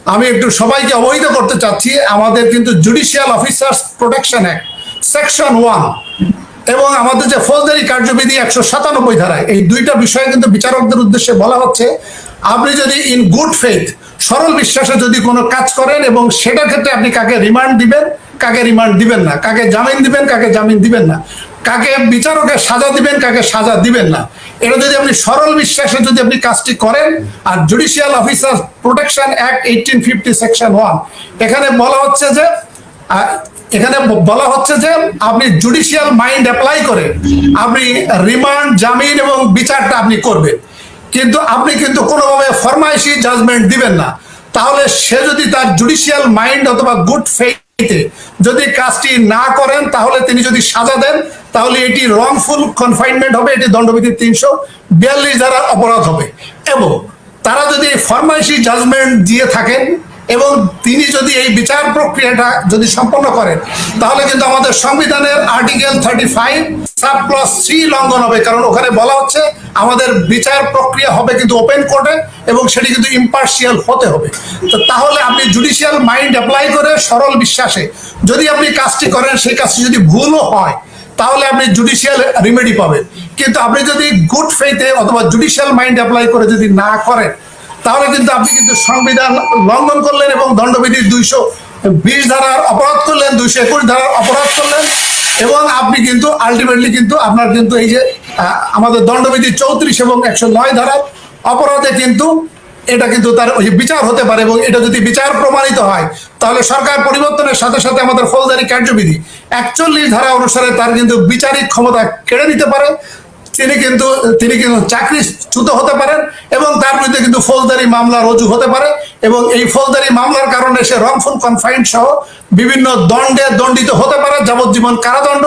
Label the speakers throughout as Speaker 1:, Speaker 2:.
Speaker 1: আমি একটু সবাইকে অবহিত করতে চাচ্ছি, আমাদের কিন্তু judicial officers protection act section 1 এবং আমাদের যে ফৌজদারি কার্যবিধি 197 ধারায়, এই দুইটা বিষয়ে কিন্তু বিচারকদের উদ্দেশ্যে বলা হচ্ছে, আপনি যদি ইন গুড ফেথ, সরল বিশ্বাসে যদি কোনো কাজ করেন এবং সেটার ক্ষেত্রে আপনি কাকে রিমান্ড দিবেন, কাকে রিমান্ড দিবেন না, কাকে জামিন দিবেন, কাকে জামিন দিবেন না, কাকে বিচারকের সাজা দিবেন, কাকে সাজা দিবেন না, এটা যদি আপনি সরল বিশ্বাসে যদি আপনি কাজটি করেন। আর judicial officer protection act 1850 section 1 এখানে বলা হচ্ছে যে আপনি জুডিশিয়াল মাইন্ড অ্যাপ্লাই করে আপনি রিমান্ড, জামিন এবং বিচারটা আপনি করবেন, কিন্তু আপনি কিন্তু কোনোভাবে ফরমাইশি জাজমেন্ট দিবেন না। তাহলে সে যদি তার জুডিশিয়াল মাইন্ড অথবা গুড ফেইথে যদি কাজটি না করেন, তাহলে তিনি যদি সাজা দেন, তাহলে এটি রংফুল কনফাইনমেন্ট হবে, এটি দণ্ডবিধি 342 ধারা অপরাধ হবে। এবং তারা যদি ফরমাইশি জাজমেন্ট দিয়ে থাকেন এবং তিনি যদি এই বিচার প্রক্রিয়াটা যদি সম্পন্ন করেন, তাহলে কিন্তু আমাদের সংবিধানের আর্টিকেল 35 সাব ক্লজ 3 লঙ্ঘন হবে। কারণ ওখানে বলা হচ্ছে আমাদের বিচার প্রক্রিয়া হবে কিন্তু ওপেন কোর্টে এবং সেটি কিন্তু ইম্পার্শিয়াল হতে হবে। তো তাহলে আপনি জুডিশিয়াল মাইন্ড অ্যাপ্লাই করে সরল বিশ্বাসে যদি আপনি কাজটি করেন, সেই কাজটি যদি ভুলও হয়, তাহলে আপনি জুডিশিয়াল রিমেডি পাবেন। কিন্তু আপনি যদি গুড ফেইথে অথবা জুডিশিয়াল মাইন্ড অ্যাপ্লাই করে যদি না করেন, তাহলে কিন্তু আপনি কিন্তু সংবিধান লঙ্ঘন করলেন এবং দণ্ডবিধি 220 ধারার অপরাধ করলেন, 221 ধারার অপরাধ করলেন এবং আপনি কিন্তু আলটিমেটলি কিন্তু আপনার কিন্তু এই যে আমাদের দণ্ডবিধি 34 এবং 109 ধারার অপরাধে কিন্তু এটা কিন্তু তার বিচার হতে পারে। এবং এটা যদি বিচার প্রমাণিত হয়, তাহলে সরকার পরিবর্তনের সাথে সাথে আমাদের ফৌজদারি কার্যবিধি 41 ধারা অনুসারে তার কিন্তু বিচারিক ক্ষমতা কেড়ে নিতে পারে। তিনি কিন্তু চাকরিচ্যুত হতে পারেন এবং তার বিরুদ্ধে কিন্তু ফৌজদারি মামলা রুজু হতে পারে এবং এই ফৌজদারি মামলার কারণে সে রংফুল কনফাইন্ড সহ বিভিন্ন দণ্ডে দণ্ডিত হতে পারে, যাবজ্জীবন কারাদণ্ড,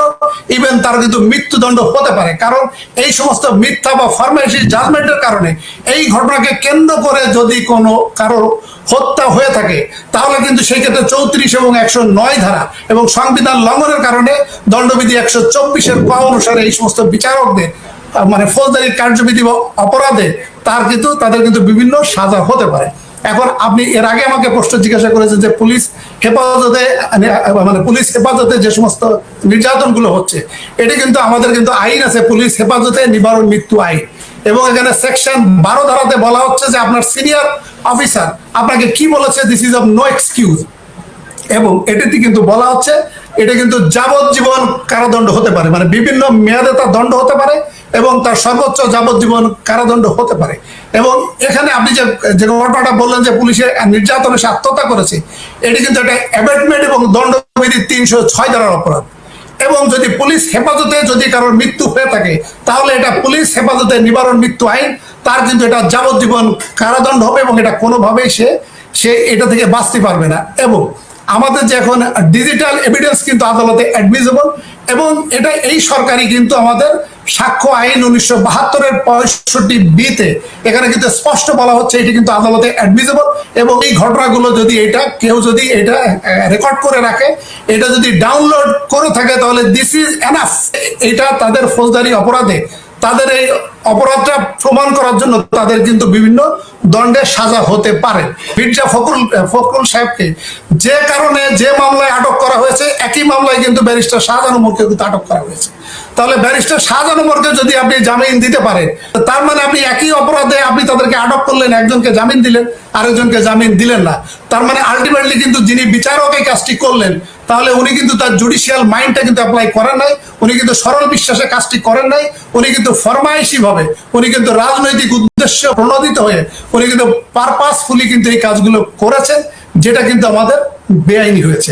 Speaker 1: ইভেন তার কিন্তু মৃত্যুদণ্ড হতে পারে। কারণ এই সমস্ত মিথ্যা বা ফরমাইশি জাজমেন্টের কারণে এই ঘটনাকে কেন্দ্র করে যদি কোনো কারো হত্যা হয়ে থাকে, তাহলে কিন্তু সেই ক্ষেত্রে 34 এবং 109 ধারা এবং সংবিধান লঙ্ঘনের কারণে দণ্ডবিধি 124 ক অনুসারে এই সমস্ত বিচারকদের মানে ফৌজদারি কার্যবিধি অপরাধে তাদের কিন্তু বিভিন্ন সাজা হতে পারে। এখন আপনি এর আগে আমাকে প্রশ্ন জিজ্ঞাসা করেছেন যে পুলিশ হেফাজতে যে সমস্ত নির্যাতনগুলো হচ্ছে, এটি কিন্তু আমাদের কিন্তু আইন আছে, পুলিশ হেফাজতে নিবারণ মৃত্যু আইন, এবং এখানে সেকশন 12 ধারাতে বলা হচ্ছে যে আপনার সিনিয়র অফিসার আপনাকে কি বলেছে, this is of no excuse. এবং এটিতে কিন্তু বলা হচ্ছে এটা কিন্তু যাবজ্জীবন কারাদণ্ড হতে পারে, মানে বিভিন্ন মেয়াদে তার দণ্ড হতে পারে এবং তার সর্বোচ্চ যাবজ্জীবন কারাদণ্ড হতে পারে। এবং এখানে আপনি যে ঘটনাটা বললেন যে পুলিশের নির্যাতনে সে আত্মহত্যা করেছে, এটি কিন্তু একটা অ্যাবেটমেন্ট এবং দণ্ডবিধি 306 ধারার অপরাধ। এবং যদি পুলিশ হেফাজতে যদি কারোর মৃত্যু হয়ে থাকে, তাহলে এটা পুলিশ হেফাজতে নিবারণ মৃত্যু আইন, তার কিন্তু এটা যাবজ্জীবন কারাদণ্ড হবে এবং এটা কোনোভাবেই সে এটা থেকে বাঁচতে পারবে না। এবং আমাদের যে এখন ডিজিটাল এভিডেন্স কিন্তু আদালতে অ্যাডমিসেবল এবং এটা এই সরকারই কিন্তু আমাদের সাক্ষ্য আইন 1972-এর 65B-তে এখানে কিন্তু স্পষ্ট বলা হচ্ছে এটি কিন্তু আদালতে অ্যাডমিসেবল। এবং এই ঘটনাগুলো যদি কেউ যদি এটা রেকর্ড করে রাখে, এটা যদি ডাউনলোড করে থাকে, তাহলে দিস ইজ এনাফ। এটা তাদের ফৌজদারি অপরাধে তাদের এই অপরাধটা প্রমাণ করার জন্য তাদের কিন্তু বিভিন্ন দণ্ডের সাজা হতে পারে। মির্জা ফখরুল সাহেবকে যে কারণে যে মামলায় আটক করা হয়েছে, একই মামলায় কিন্তু ব্যারিস্টার শাহজাহান ওমরকে কিন্তু আটক করা হয়েছে। তাহলে ব্যারিস্টার শাহজাহান ওমরকে যদি আপনি জামিন দিতে পারেন, তার মানে আপনি একই অপরাধে আপনি তাদেরকে আটক করলেন, একজনকে জামিন দিলেন, আরেকজনকে জামিন দিলেন না। তার মানে আলটিমেটলি কিন্তু যিনি বিচারক এই কাজটি করলেন, তাহলে উনি কিন্তু তার জুডিশিয়াল মাইন্ডটা কিন্তু অ্যাপ্লাই করেন নাই, উনি কিন্তু সরল বিশ্বাসে কাজটি করেন নাই, উনি কিন্তু ফরমাইশি ভাবে, উনি কিন্তু রাজনৈতিক উদ্দেশ্য প্রণোদিত হয়ে উনি কিন্তু পারপাসফুলি কিন্তু এই কাজগুলো করেছেন, যেটা কিন্তু আমাদের বেআইনি হয়েছে।